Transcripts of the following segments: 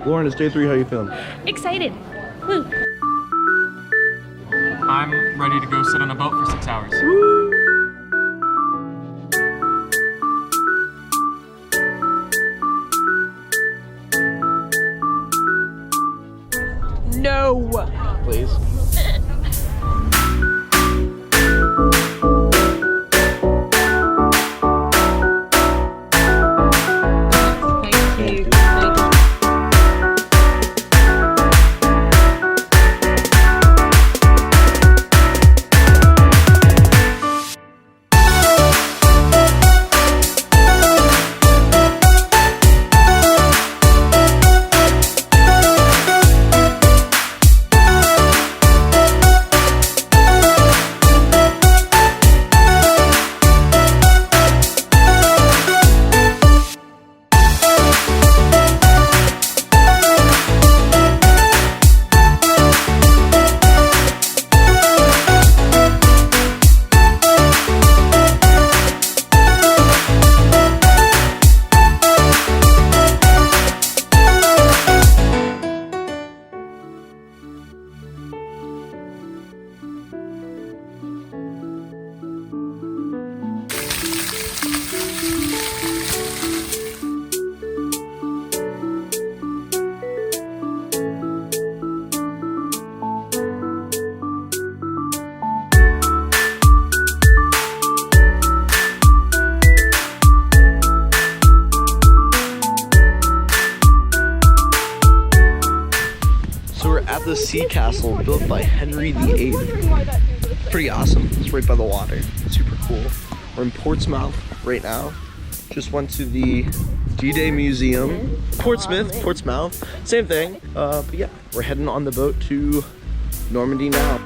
Lauren, it's day 3. How you feeling? Excited. Woo. I'm ready to go sit on a boat for 6 hours. No. Please. At the sea castle built by Henry VIII. Pretty awesome. It's right by the water. Super cool. We're in Portsmouth right now. Just went to the D-Day Museum. Portsmouth, same thing. But yeah, we're heading on the boat to Normandy now.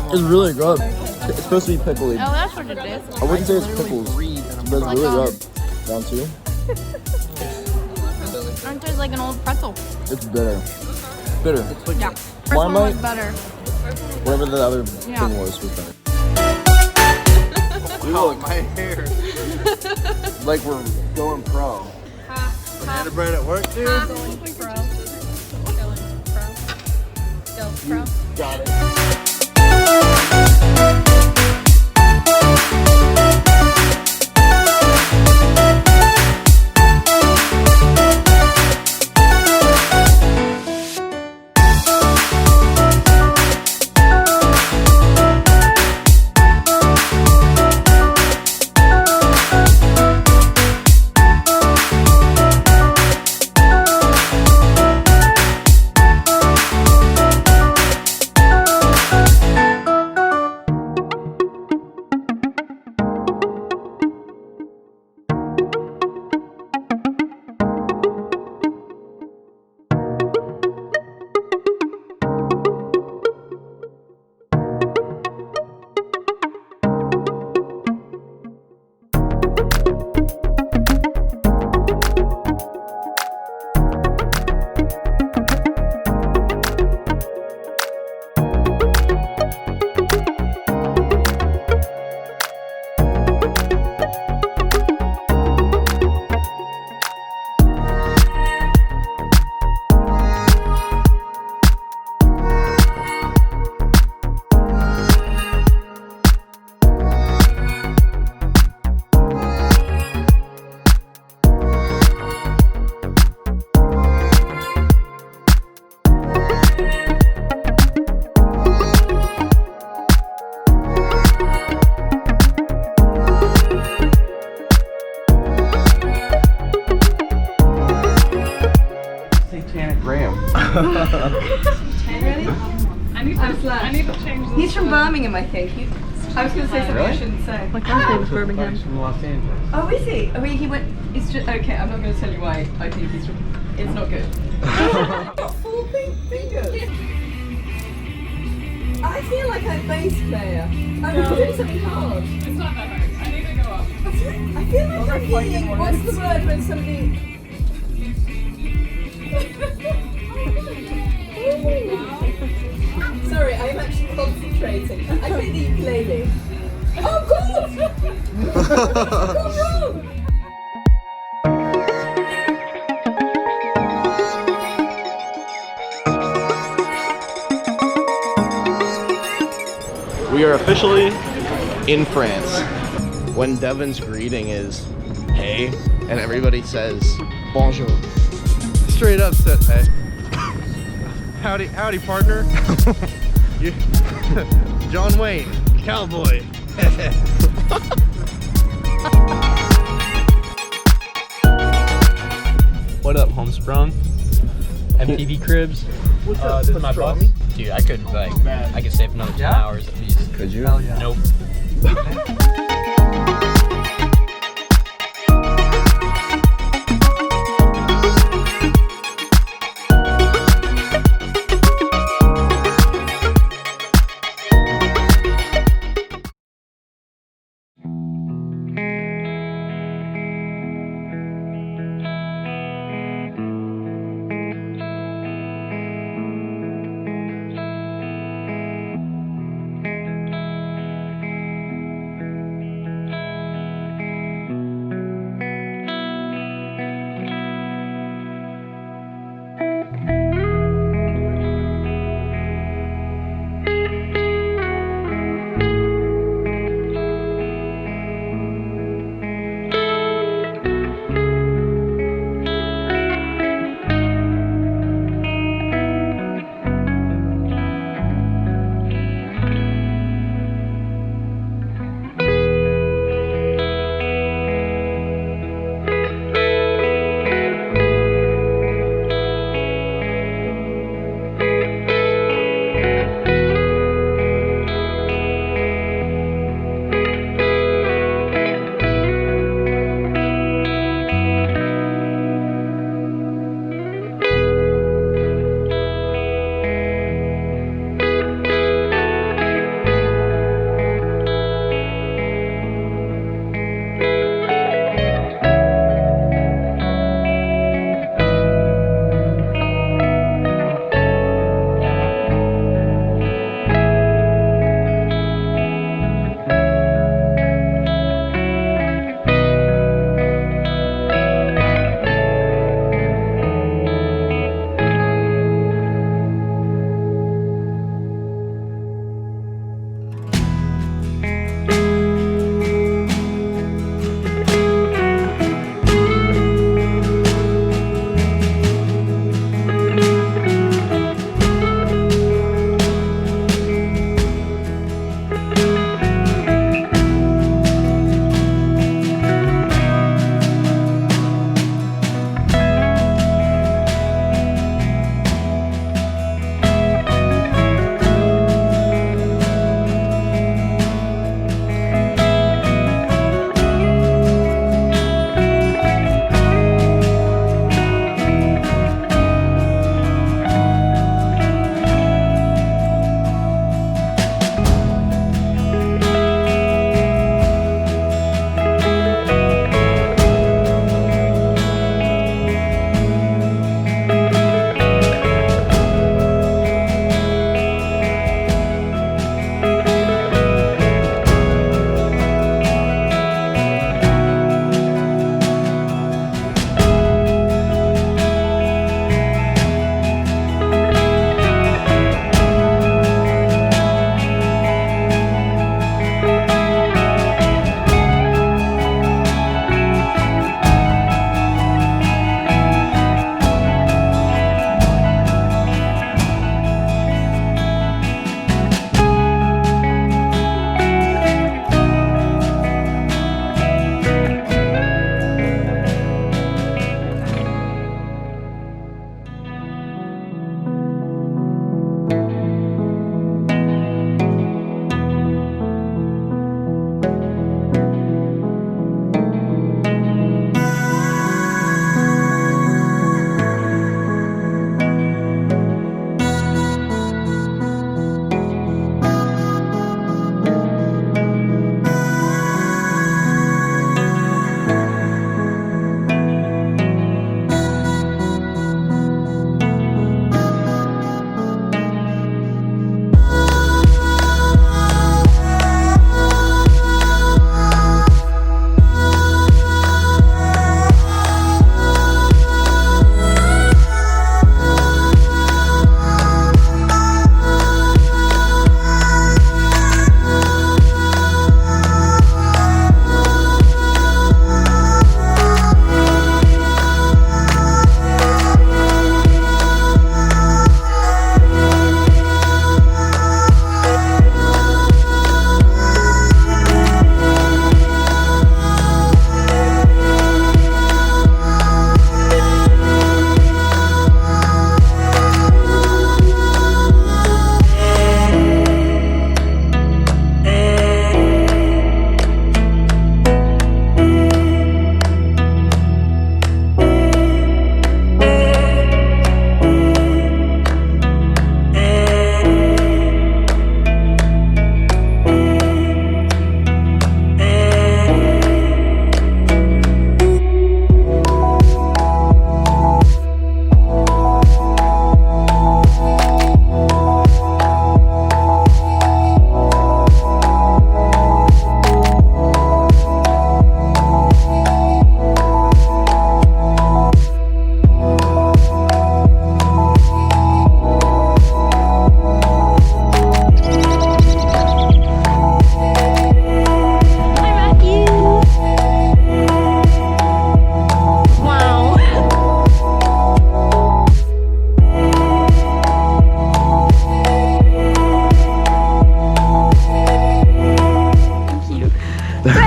It's really good. It's supposed to be pickly. Oh, that's what it is. I wouldn't say it's pickles, but it's really good. Round 2. It tastes like an old pretzel. It's bitter. Bitter. Yeah. First one Marmite? was better. Whatever the other thing was better. Look, my hair. Like we're going pro. Banana bread at work, dude? Going pro. Still pro. Got it. Ready? I need to change this. He's from Birmingham, I think. I was going to say something I shouldn't say. My cousin's Birmingham. He's from Los Angeles. Oh, is he? I mean, he went. It's just okay. I'm not going to tell you why. I think he's from. It's not good. Got 4 pink fingers. I feel like I'm bass player. I'm doing something hard. It's not that hard. I need to go up. I feel like I'm being, what's the word when somebody... Sorry, I'm actually concentrating. I play the ukulele. Oh God! What's wrong? We are officially in France. When Devin's greeting is, hey, and everybody says, bonjour. Straight up said, hey. Howdy, partner. You, John Wayne, cowboy. What up, Homesprung? MTV Cribs. What's up, This is my boss. Dude, I could save another 10 hours at least. Could you? Hell yeah. Nope.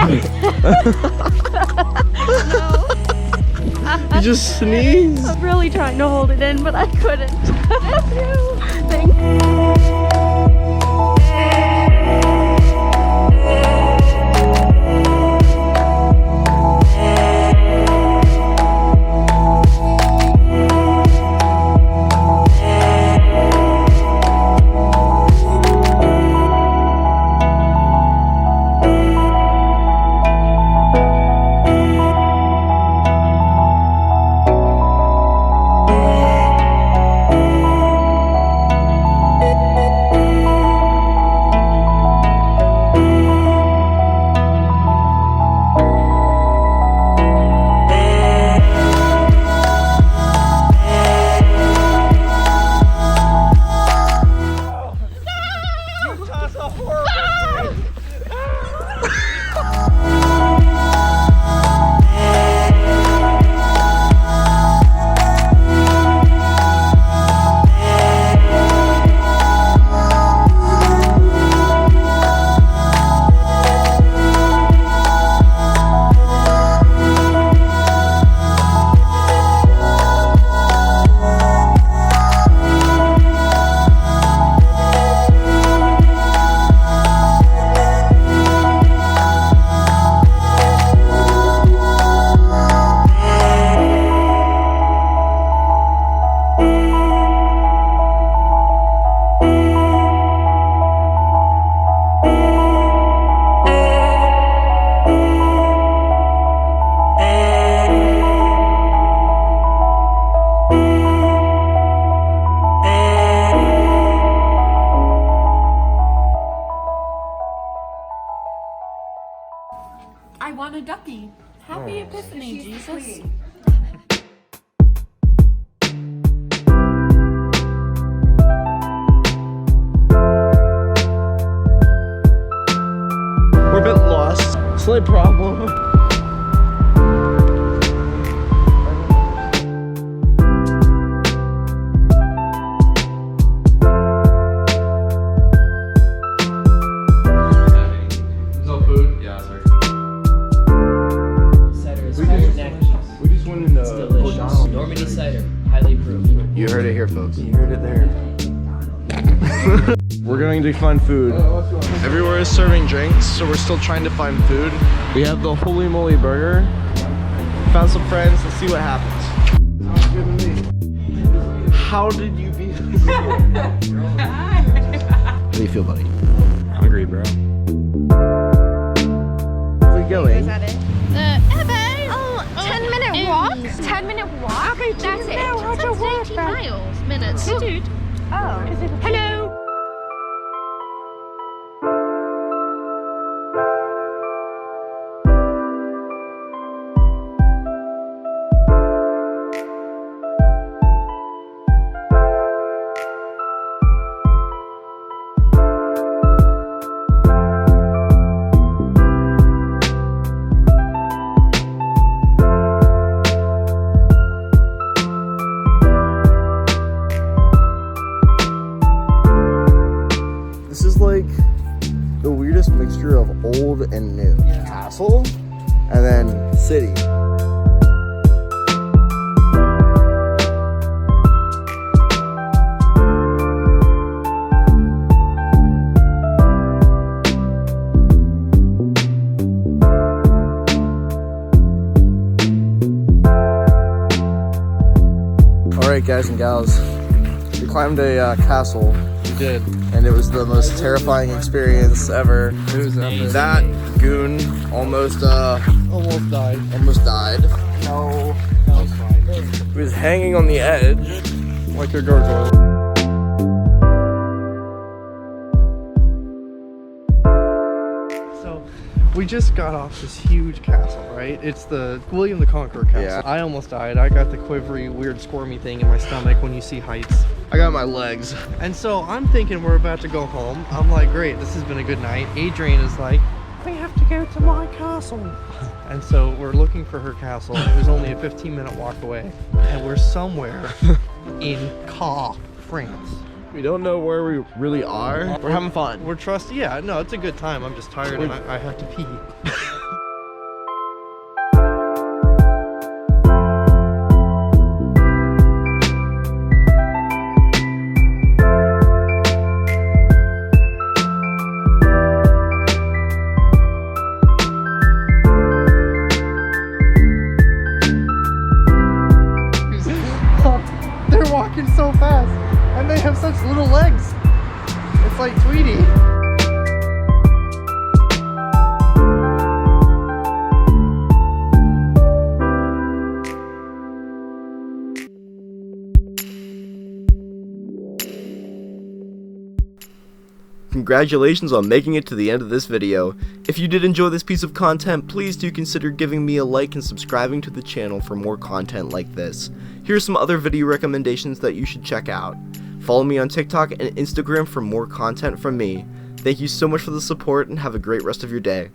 You just sneezed. I'm really trying to hold it in, but I couldn't. Thank you. I want a ducky. Happy Epiphany, Jesus. We're a bit lost. Slight problem. No food? Yeah, sorry. Cider is neck. We just went into Delicious. Normandy cider, highly approved. You heard it here, folks. You heard it there. We're going to find food. Everywhere is serving drinks, so we're still trying to find food. We have the Holy Moly Burger. Found some friends. Let's see what happens. Sounds good to me. How did you be? How do you feel, buddy? Hungry, bro. How's it going? 10-minute walk? 10-minute walk? That's it. That's 18 miles. Minutes. Oh. Hello. This is like the weirdest mixture of old and new. Castle and then city. Alright guys and gals, we climbed a castle. We did. And it was the most terrifying experience ever. It was epic. That goon almost Almost died. died. No. That was fine. He was hanging on the edge. Like a gargoyle. So, we just got off this huge castle, right? It's the William the Conqueror castle. Yeah. I almost died. I got the quivery, weird, squirmy thing in my stomach when you see heights. I got my legs. And so I'm thinking we're about to go home. I'm like, great, this has been a good night. Adrian is like, we have to go to my castle. And so we're looking for her castle. It was only a 15-minute walk away. And we're somewhere in Caen, France. We don't know where we really are. We're having fun. We're trusting. Yeah, no, it's a good time. I'm just tired and I have to pee. congratulations on making it to the end of this video. If you did enjoy this piece of content, please do consider giving me a like and subscribing to the channel for more content like this. Here's some other video recommendations that you should check out. Follow me on TikTok and Instagram for more content from me. Thank you so much for the support and have a great rest of your day.